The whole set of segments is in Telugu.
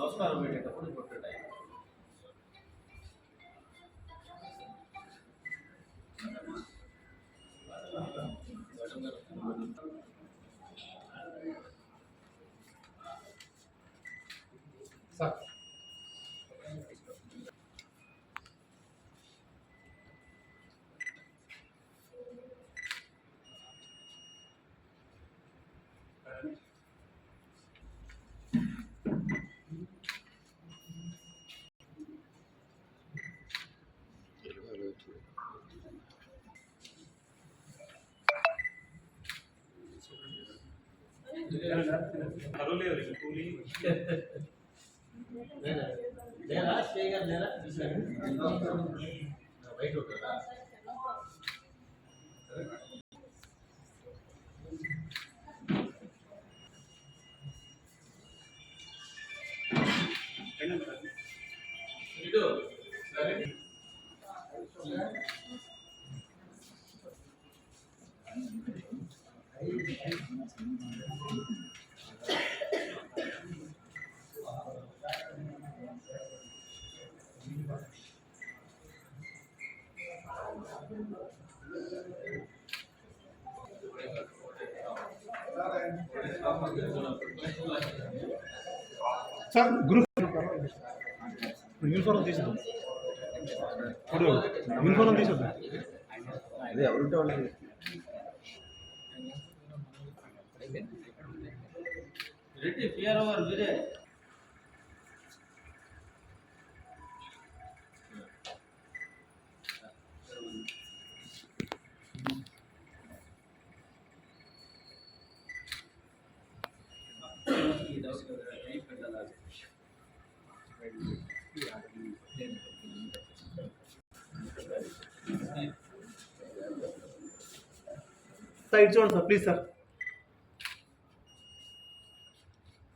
నమస్కారం పెట్టేటప్పుడు కొట్టండి. సార్ సార్ గ్రూప్ యూనిఫారం తీసేద్దాం. ఇప్పుడు యూనిఫారం తీసేద్దాం. అదే ఎవరుంటే వాళ్ళు రెడ్డి పిఆర్ ఓవర్ మీరే సార్ చూడండి sir please sir.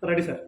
Ready sir.